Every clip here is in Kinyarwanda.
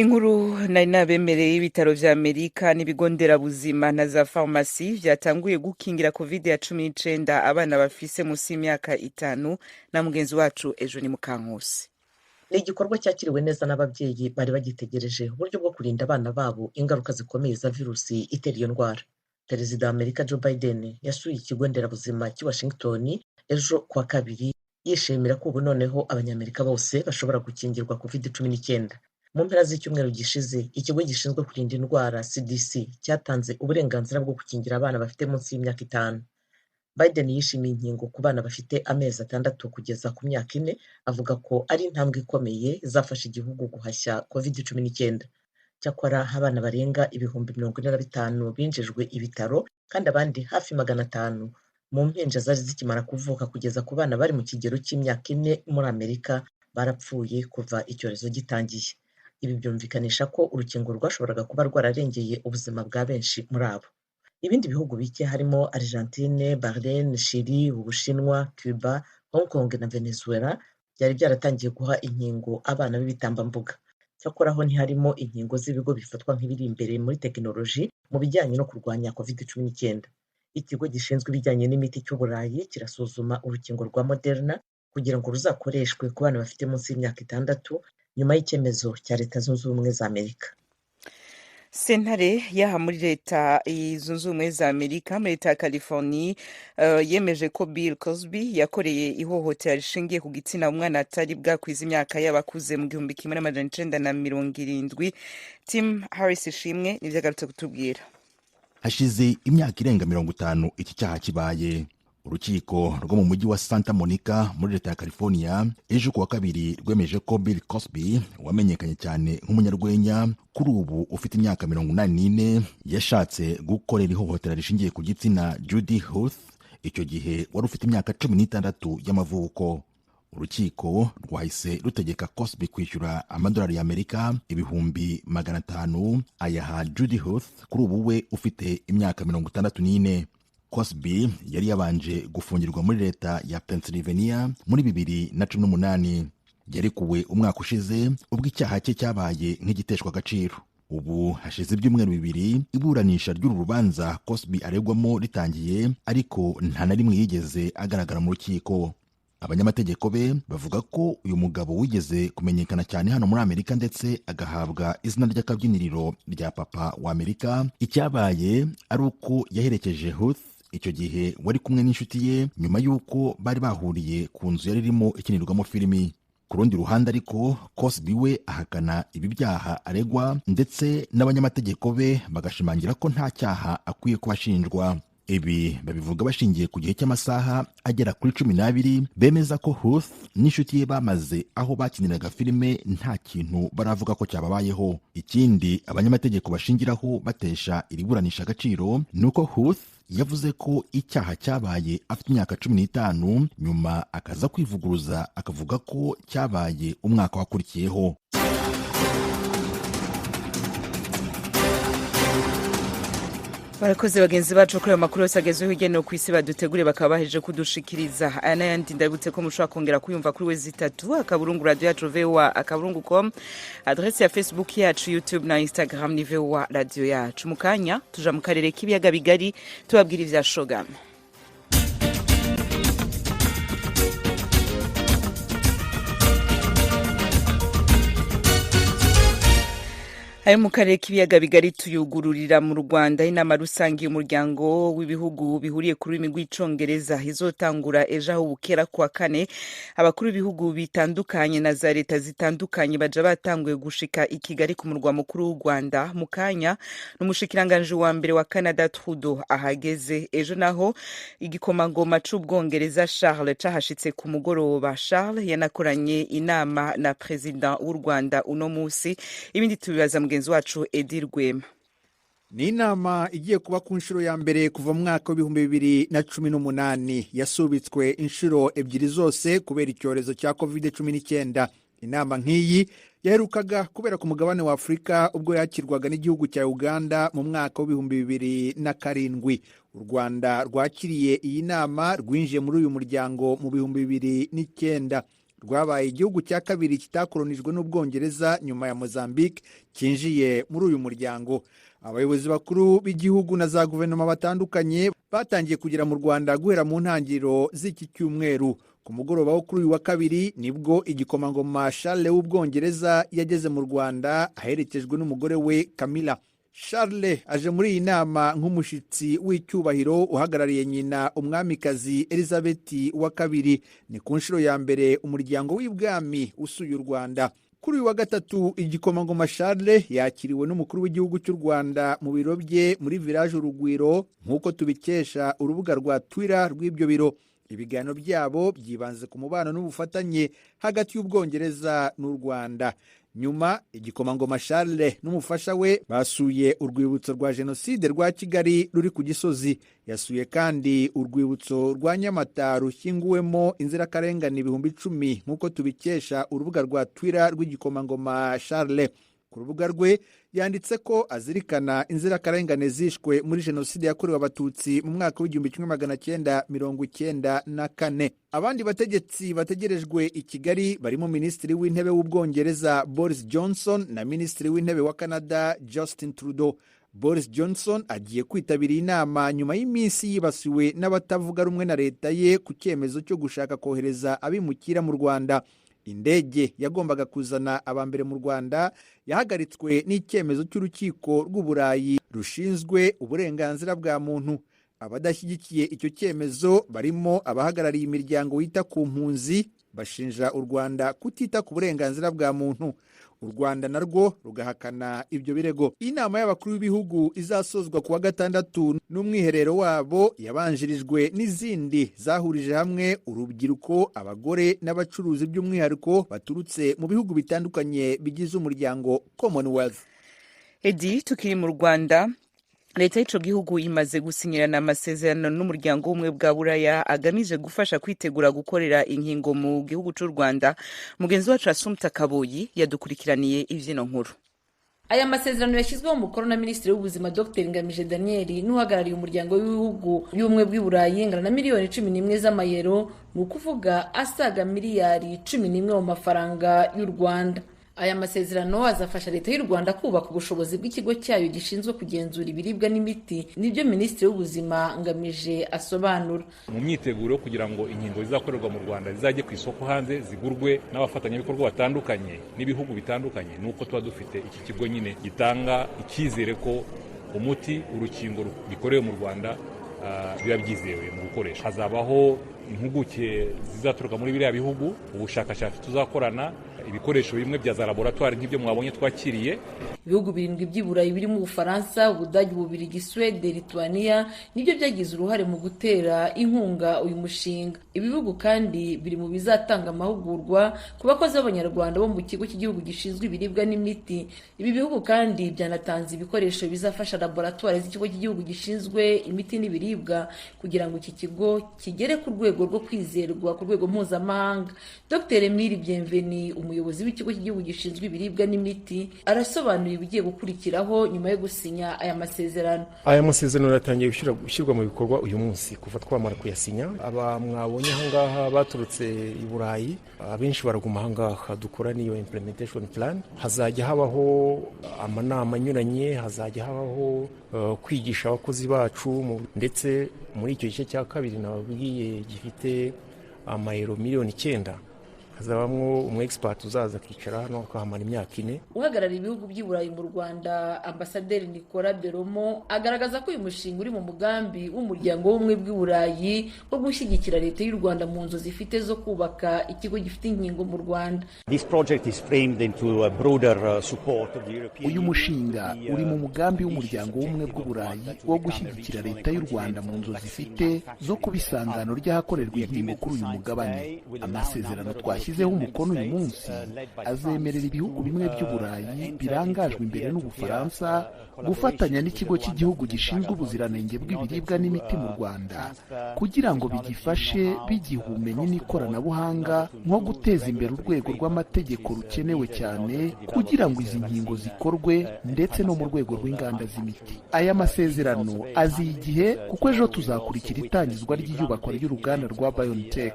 Inkuru nari nabemereye ibitaro vya Amerika n'ibigo nderabuzima na za farumasi vyatanguye gukingira covid ya 19 abana bafise musi y'imyaka 5 na mugenzi wacu ejo ni Mukankusi. Ni igikorwa cyakiriwe neza n'ababyeyi bari bagitegereje uburyo bwo kurinda abana babo ingaruka zikomeye za virusi itera iyo ndwara. Perezida wa Amerika Joe Biden yasuye ikigo nderabuzima cy'i Washington ejo kuwa kabiri yishimira ko ubu noneho abanyamerika bose bashobora gukingirwa covid-19. Mu mpera z'icyumweru gishize ikigo gishinzwe kurinda indwara CDC cyatanze uburenganzira bwo gukingira abana bafite munsi y'imyaka 5. Biden yishimiye inkingo ku bana bafite amezi 6 kugeza ku myaka 4, avuga ko ari intambwe ikomeye izafasha igihugu guhashya covid-19. Cyakora abana barenga ibihumbi 45 binjijwe ibitaro kandi abandi hafi 500 mu mpinja zari zikimara kuvuka kugeza ku bana bari mu kigero cy'imyaka 4 muri Amerika barapfuye kuva icyorezo gitangiye. Ibi byumvikanisha ko urukingo rwashoboraga kuba rwararengeye ubuzima bwa benshi muri abo. Ibindi bihugu bike harimo Argentine, Bahrain, Chili, Ubushinwa, Cuba, Hong Kong na Venezuela byari byaratangiye guha inkingo abana b'ibitambambuga. Cyakora ho ntiharimo inkingo z'ibigo bifatwa nk'ibiri imbere muri tekinoloji mu bijyanye no kurwanya covid-19. Ikigo gishinzwe ibijyanye n'imiti cy'Uburayi kirasuzuma urukingo rwa Moderna kugira ngo ruzakoreshwe ku bana bafite munsi y'imyaka 6 nyuma y'icyemezo cya Leta Zunze Ubumwe za Amerika. Sentare yaha muri Leta Zunze Ubumwe za Amerika muri Leta ya California yemeje ko Bill Cosby yakoreye ihohotera rishingiye ku gitsina umwana atari bwakwiza imyaka y'abakuze mu 1970. Tim Harris ishimwe nivyo agarutse kutubwira. Hashize imyaka irenga 50 iki cyaha kibaye. Urukiko rwo mu mujyi wa Santa Monica muri Leta ya California ejo kuwa kabiri rwemeje ko Bill Cosby wamenyekanye cyane nk'umunyarwenya kuri ubu ufite imyaka 84 yashatse gukorera ihohotera rishingiye ku gitsina Judy Huth icyo gihe wari ufite imyaka 16 y'amavuko. Urukiko rwahise rutegeka Cosby kwishyura amadolari y'Amerika ibihumbi 500 ayaha Judy Huth kuri ubu we ufite imyaka 64. Cosby yari yabanje gufungirwa muri Leta ya Pennsylvania muri 2018. Yarekuwe umwaka ushize ubwo icyaha cye cyabaye nk'igiteshwa agaciro. Ubu hashize ibyumweru 2 iburanisha ry'uru rubanza Cosby aregwamo ritangiye, ariko nta na rimwe yigeze agaragara mu rukiko. Abanyamategeko be bavuga ko uyu mugabo wigeze kumenyekana cyane hano muri Amerika ndetse agahabwa izina ry'akabyiniriro rya papa wa Amerika, icyabaye ari uko yaherekeje Huth icyo gihe wari kumwe n'inshuti ye nyuma y'uko bari bahuriye ku nzu yari irimo ikinirwamo filimi. Ku rundi ruhande ariko Cosby we ahakana ibi byaha aregwa ndetse n'abanyamategeko be bagashimangira ko nta cyaha akwiye kubashinjwa. Ibi babivuga bashingiye ku gihe cy'amasaha agera kuri 12 bemeza ko Huth n'inshuti ye bamaze aho bakiniraga filime nta kintu baravuga ko cyababayeho. Ikindi abanyamategeko bashingiraho batesha iri buranisha agaciro nuko Huth yavuze ko icyaha cyabaye afite imyaka 15 nyuma akaza kwivuguruza akavuga ko cyabaye umwaka wakurikiyeho. Barakoze bagenzi bacu kuri amakuru yose agezweho hirya ku isi badutegure bakaba baheje kudushikiriza. Aya n'ayandi ndabutse ko mushobora kongera kuyumva kuri wezi3 akaburungu radio yacu VOA akaburungu.com, adresse ya Facebook yacu, YouTube na Instagram ni VOA radio yacu. Mukanya tuja mu karere k'ibiyaga bigari tubabwira ivya Shogan. Ayo mu karere k'ibiyaga bigari tuyugururira mu Rwanda. Inama rusange y'umuryango w'ibihugu bihuriye kuri rurimi rw'icongereza izotangura ejo aho bukera kuwa 4. Abakuru b'ibihugu bitandukanye na za leta zitandukanye baja batanguye gushika i Kigali ku murwa mukuru w'u Rwanda. Mukanya n'umushikiranganje wa mbere wa Canada Trudeau ahageze. Ejo naho igikomangoma c'Ubwongereza Charles cahashitse ku mugoroba. Charles yanakoranye inama na president w'u Rwanda uno musi. Ibindi tubibaza mugenzi wacu Edir Rwema. Ni inama igiye kuba ku nshuro ya mbere kuva mu mwaka wa 2018 yasubitswe inshuro ebyiri zose kubera icyorezo cya COVID-19. Inama nk'iyi yaherukaga kubera ku mugabane wa Afurika ubwo yakirwaga n'igihugu cya Uganda mu mwaka wa 2007. U Rwanda rwakiriye iyi nama rwinjiye muri uyu muryango mu 2009. rwabaye igihugu cya kabiri kitakolonijwe n'Ubwongereza nyuma ya Mozambique cyinjiye muri uyu muryango. Abayobozi bakuru b'igihugu na za guverinoma batandukanye batangiye kugera mu Rwanda guhera mu ntangiriro z'iki cyumweru. Ku mugoroba wo kuri uyu wa kabiri nibwo igikomangoma Charles w'Ubwongereza yageze mu Rwanda aherekejwe n'umugore we Camilla. Charles aje muri iyi nama nk'umushitsi w'icyubahiro uhagarariye nyina umwamikazi Elizabeth wa kabiri. Ni ku nshuro ya mbere umuryango w'ibwami usuye u Rwanda. Kuri uyu wa gatatu igikomangoma Charles yakiriwe n'umukuru w'igihugu cy'u Rwanda mu biro bye muri Village Urugwiro nk'uko tubikesha urubuga rwa Twitter rw'ibyo biro. Ibiganiro byabo byibanze ku mubano n'ubufatanye hagati y'Ubwongereza n'u Rwanda. Nyuma igikomangoma Charles n'umufasha we basuye urwibutso rwa Jenoside rwa Kigali ruri ku Gisozi. Yasuye kandi urwibutso rwa Nyamata rushyinguwemo inzirakarengane 10,000 nk'uko tubikesha urubuga rwa Twitter rw'igikomangoma Charles. Ku rubuga rwe yanditse ko azirikana inzirakarengane zishwe muri Jenoside yakorewe Abatutsi mu mwaka w'1994. Abandi bategetsi bategerejwe i Kigali barimo Minisitiri w'Intebe w'Ubwongereza Boris Johnson na Minisitiri w'Intebe wa Canada Justin Trudeau. Boris Johnson agiye kwitabira inama nyuma y'iminsi yibasiwe n'abatavuga rumwe na leta ye ku cyemezo cyo gushaka kohereza abimukira mu Rwanda. Indege yagombaga kuzana abambere mu Rwanda yahagaritswe n'icyemezo cy'urukiko rw'Uburayi rushinzwe uburenganzira bwa muntu. Abadashyigikiye icyo cyemezo barimo abahagarariye imiryango yita ku mpunzi bashinja u Rwanda kutita ku burenganzira bwa muntu. U Rwanda narwo rugahakana ibyo birego. Inama y'abakuru b'ibihugu izasozwa kuwa gatandatu n'umwiherero wabo yabanjirijwe n'izindi zahurije hamwe urubyiruko, abagore n'abacuruzi by'umwihariko baturutse mu bihugu bitandukanye bigize umuryango Commonwealth. Edi, tukiri mu Rwanda, leta y'ico gihugu imaze gusinyirana amasezerano n'umuryango w'ubumwe bwa Buraya agamije gufasha kwitegura gukorera inkingo mu gihugu cy'u Rwanda. Mugenzi wacu Assumpta Kaboyi yadukurikiraniye ivyino nkuru. Aya masezerano yashyizweho umukono na Minisitiri w'Ubuzima Dr Ngamije Daniel n'uhagarariye umuryango w'ibihugu by'ubumwe bw'i Burayi ingana na miliyoni 11 z'amayero, ni ukuvuga asaga miliyari 11 mu mafaranga y'u Rwanda. Aya masezerano azafasha leta y'u Rwanda kubaka ubushobozi bw'ikigo cyayo gishinzwe kugenzura ibiribwa n'imiti, nibyo Minisitiri w'Ubuzima Ngamije asobanura. Mu myiteguro kugira ngo inkingo zizakorerwa mu Rwanda zizajye ku isoko hanze zigurwe n'abafatanyabikorwa batandukanye n'ibihugu bitandukanye, nuko tuba dufite iki kigo nyine gitanga icyizere ko umuti urukingo bikorewe mu Rwanda biba byizewe mu gukoresha. Hazabaho impuguke zizaturuka muri biriya bihugu, ubushakashatsi tuzakorana, ibikoresho bimwe bya za laboratoire nk'ibyo mwabonye twakiriye. Ibihugu 7 by'i Burayi birimo Ubufaransa, Ubudage, Ububirigi, Swede, Lithuania nibyo byagize uruhare mu gutera inkunga uyu mushinga. Ibihugu kandi biri mu bizatanga amahugurwa ku bakozi b'Abanyarwanda bo mu kigo cy'igihugu gishinzwe ibiribwa n'imiti. Ibi bihugu kandi byanatanze ibikoresho bizafasha laboratoire z'ikigo cy'igihugu gishinzwe imiti n'ibiribwa kugira ngo iki kigo kigere ku rwego rwo kwizerwa ku rwego mpuzamahanga. Dr Emile Bienveni, umuyobozi w'ikigo cy'igihugu gishinzwe ibiribwa n'imiti, arasobanura ibigiye gukurikiraho nyuma yo gusinya aya masezerano. Aya masezerano yatangiye gushyirwa mu bikorwa uyu munsi kuva twamara kuyasinya. Aba mwabonye ahangaha baturutse i Burayi, abenshi baraguma ahangaha dukora n'iyo implementation plan. Hazajya habaho amanama anyuranye, hazajya habaho kwigisha abakozi bacu, ndetse muri icyo gice cya kabiri nababwiye gifite amayero miliyoni 9 hazabamwo umu-expert uzaza akicara hano akahamara imyaka 4. Uhagarariye ibihugu by'i Burayi mu Rwanda, Ambasaderi Nicolas Beromo, agaragaza ko uyu mushinga uri mu mugambi w'umuryango w'ubumwe bw'i Burayi wo gushyigikira leta y'u Rwanda mu nzo zifite zo kubaka ikigo gifite inkingo mu Rwanda. Uyu mushinga uri mu mugambi w'umuryango w'ubumwe bw'u Burayi wo gushyigikira leta y'u Rwanda mu nzo zifite zo kuba isangano ry'ahakorerwa inkingo kuri uyu mugabane. Amasezerano twashyizeho umukono uyu munsi azemerera ibihugu bimwe by'u Burayi birangajwe imbere n'Ubufaransa gufatanya n'ikigo cy'igihugu gishinzwe ubuziranenge bw'ibiribwa n'imiti mu Rwanda kugira ngo bigifashe bigiha ubumenyi n'ikoranabuhanga nko guteza imbere urwego rw'amategeko rukenewe cyane kugira ngo izi nkingo zikorwe, ndetse no mu rwego rw'inganda z'imiti. Aya masezerano aziye igihe kuko ejo tuzakurikira itangizwa ry'iyubakwa ry'uruganda rwa BioNTech.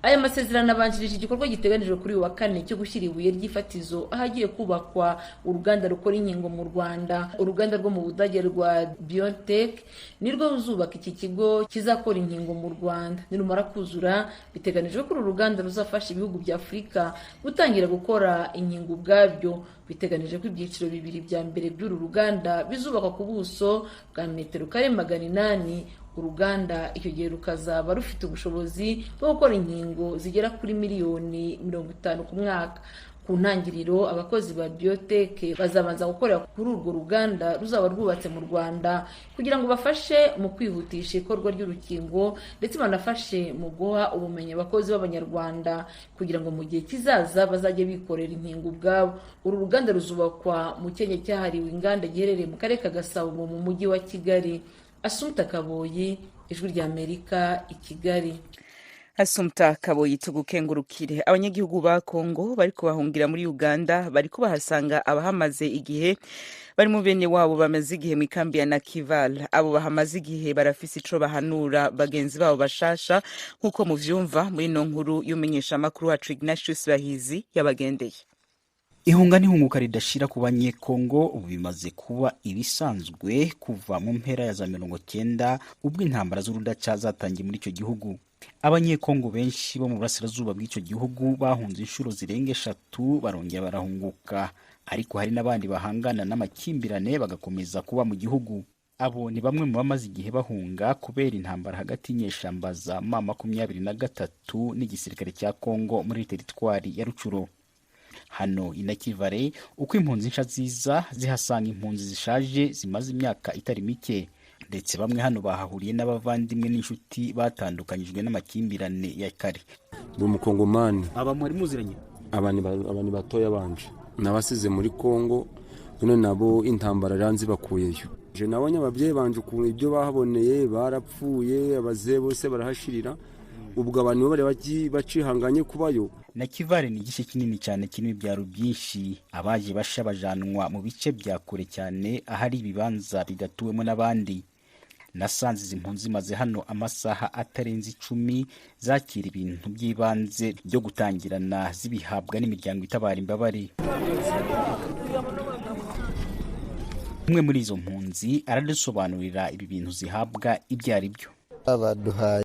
aya masezerano abanjirije igikorwa giteganijwe kuri uyu wa kane cyo gushyira ibuye ry'ifatizo ahagiye kubakwa uruganda rukora inkingo mu Rwanda. Uruganda rwo mu Budage rwa BioNTech nirwo ruzubaka iki kigo kizakora inkingo mu Rwanda. Nirumara kuzura biteganijwe ko uru ruganda ruzafasha ibihugu bya Afurika gutangira gukora inkingo ubwabyo. Biteganije ko ibyiciro bibiri bya mbere by'uru ruganda bizubakwa ku buso bwa metero kare 800. Uruganda icyo gihe rukazaba rufite ubushobozi bwo gukora inkingo zigera kuri miliyoni 50 ku mwaka. Ku ntangiriro abakozi ba BioNTech bazabanza gukorera kuri urwo ruganda ruzaba rwubatse mu Rwanda kugira ngo bafashe mu kwihutisha ikorwa ry'urukingo ndetse banafashe mu guha ubumenyi abakozi b'Abanyarwanda kugira ngo mu gihe kizaza bazajye bikorera inkingo ubwabo. Uru ruganda ruzubakwa mu Kenya cyahariwe inganda giherereye mu karere ka Gasabo mu mujyi wa Kigali. Assumpta Kaboyi, Ijwi ry'Amerika, i Kigali. Assumpta Kaboyi tugukengurukire. Abanyagihugu ba Kongo bariko bahungira muri Uganda bariko bahasanga abahamaze igihe bari mu bene wabo bamaze igihe mu ikambi ya Nakival. Abo bahamaze igihe barafise ico bahanura bagenzi babo bashasha nkuko muvyumva muri no nkuru y'umenyesha makuru wacu Ignatius Bahizi yabagendeye. Ihunga n'ihunguka ridashira ku banyekongo ubu bimaze kuba ibisanzwe kuva mu mpera ya za 90 ubwo intambara z'urudaca zatangiye muri icyo gihugu. Abanyekongo benshi bo mu burasirazuba bw'icyo gihugu bahunze inshuro zirenga 3 barongera barahunguka, ariko hari n'abandi bahangana n'amakimbirane bagakomeza kuba mu gihugu. Abo ni bamwe mu bamaze igihe bahunga kubera intambara hagati y'inyeshamba za M23 n'igisirikare cya Kongo muri teritwari ya Rucuro. Hano inakivare uko impunzi nsha ziza zihasanga impunzi zishaje zimaze imyaka itari mike, ndetse bamwe hano bahahuriye n'abavandimwe n'inshuti batandukanyijwe n'amakimbirane ya kare. Ndi umukongomani. Aba muri muziranye? Abani batoya banje nabasize muri Kongo, none nabo intambara ranzi bakuyeyo. Je nabonye ababyeyi banje ukuntu ibyo bahaboneye barapfuye, abazee bose barahashirira, ubwo abantu bari bacihanganye kubayo. Nakivale ni igice kinini cyane kirimo ibyaro byinshi, abaje basha bajanwa mu bice bya kure cyane ahari ibibanza bidatuwemo n'abandi. Nasanze izi mpunzi maze hano amasaha atarenze 10 zakira ibintu by'ibanze byo gutangirana zibihabwa n'imiryango itabara imbabare. Umwe muri izo mpunzi aradusobanurira ibi bintu zihabwa ibyo ari byo. Abaduhaye